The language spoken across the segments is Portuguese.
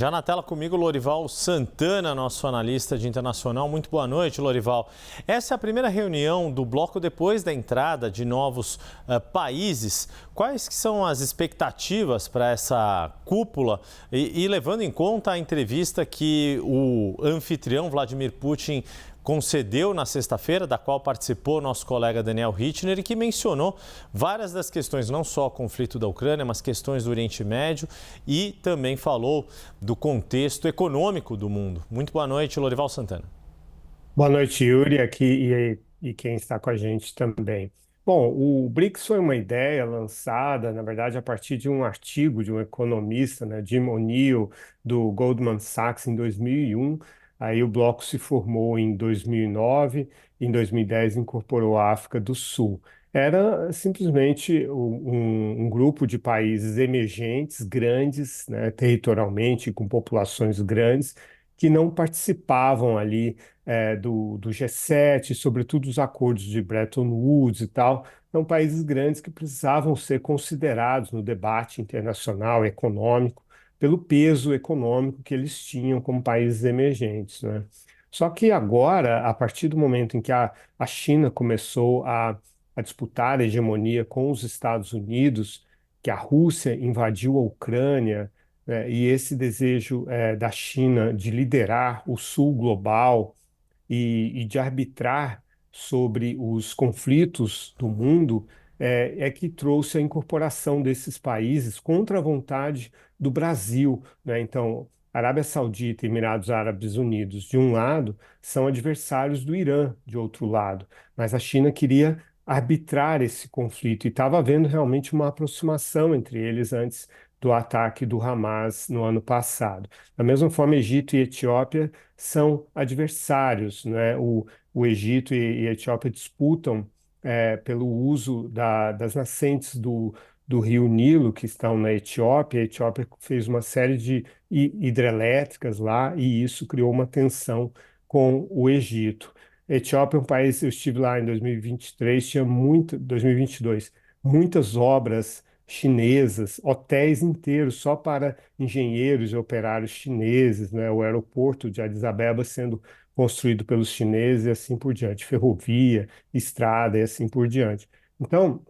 Já na tela comigo, Lorival Santana, nosso analista de internacional. Muito boa noite, Lorival. Essa é a primeira reunião do bloco depois da entrada de novos países. Quais que são as expectativas para essa cúpula? E levando em conta a entrevista que o anfitrião Vladimir Putin concedeu na sexta-feira, da qual participou nosso colega Daniel Rittner, e que mencionou várias das questões, não só o conflito da Ucrânia, mas questões do Oriente Médio, e também falou do contexto econômico do mundo. Muito boa noite, Lorival Santana. Boa noite, Yuri, aqui e quem está com a gente também. Bom, o BRICS foi uma ideia lançada, na verdade, a partir de um artigo de um economista, né, Jim O'Neill, do Goldman Sachs, em 2001. Aí o bloco se formou em 2009, em 2010 incorporou a África do Sul. Era simplesmente um grupo de países emergentes, grandes, né, territorialmente, com populações grandes, que não participavam ali do G7, sobretudo os acordos de Bretton Woods e tal, são países grandes que precisavam ser considerados no debate internacional econômico pelo peso econômico que eles tinham como países emergentes, né? Só que agora, a partir do momento em que a China começou a disputar a hegemonia com os Estados Unidos, que a Rússia invadiu a Ucrânia, e esse desejo da China de liderar o sul global e de arbitrar sobre os conflitos do mundo é que trouxe a incorporação desses países contra a vontade do Brasil, né? Então, Arábia Saudita e Emirados Árabes Unidos, de um lado, são adversários do Irã, de outro lado, mas a China queria arbitrar esse conflito e estava havendo realmente uma aproximação entre eles antes do ataque do Hamas no ano passado. Da mesma forma, Egito e Etiópia são adversários, né? O Egito e a Etiópia disputam pelo uso das nascentes do rio Nilo, que estão na Etiópia. A Etiópia fez uma série de hidrelétricas lá e isso criou uma tensão com o Egito. A Etiópia é um país, eu estive lá em 2023, tinha 2022, muitas obras chinesas, hotéis inteiros só para engenheiros e operários chineses, né? O aeroporto de Addis Abeba sendo construído pelos chineses e assim por diante, ferrovia, estrada e assim por diante. Então,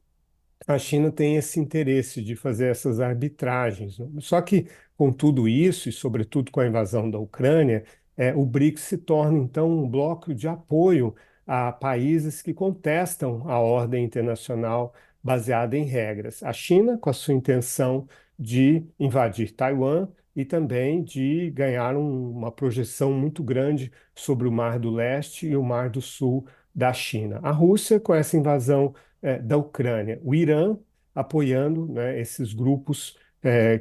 a China tem esse interesse de fazer essas arbitragens, né? Só que, com tudo isso, e sobretudo com a invasão da Ucrânia, o BRICS se torna, então, um bloco de apoio a países que contestam a ordem internacional baseada em regras. A China, com a sua intenção de invadir Taiwan e também de ganhar uma projeção muito grande sobre o Mar do Leste e o Mar do Sul da China. A Rússia, com essa invasão da Ucrânia, o Irã apoiando, né, esses grupos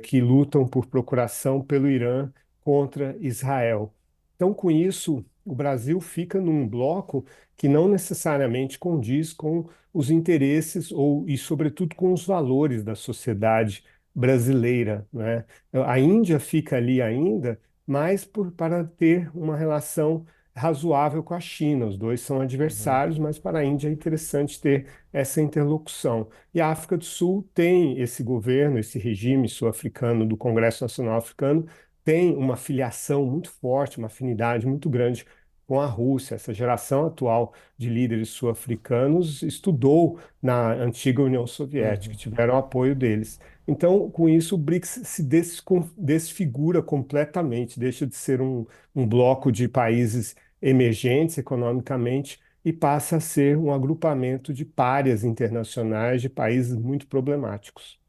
que lutam por procuração pelo Irã contra Israel. Então, com isso, o Brasil fica num bloco que não necessariamente condiz com os interesses e, sobretudo, com os valores da sociedade brasileira, né? A Índia fica ali ainda, mas para ter uma relação razoável com a China. Os dois são Uhum. adversários, mas para a Índia é interessante ter essa interlocução. E a África do Sul tem esse governo, esse regime sul-africano do Congresso Nacional Africano, tem uma filiação muito forte, uma afinidade muito grande com a Rússia. Essa geração atual de líderes sul-africanos estudou na antiga União Soviética, Uhum. tiveram apoio deles. Então, com isso, o BRICS se desfigura completamente, deixa de ser um bloco de países emergentes economicamente e passa a ser um agrupamento de párias internacionais de países muito problemáticos.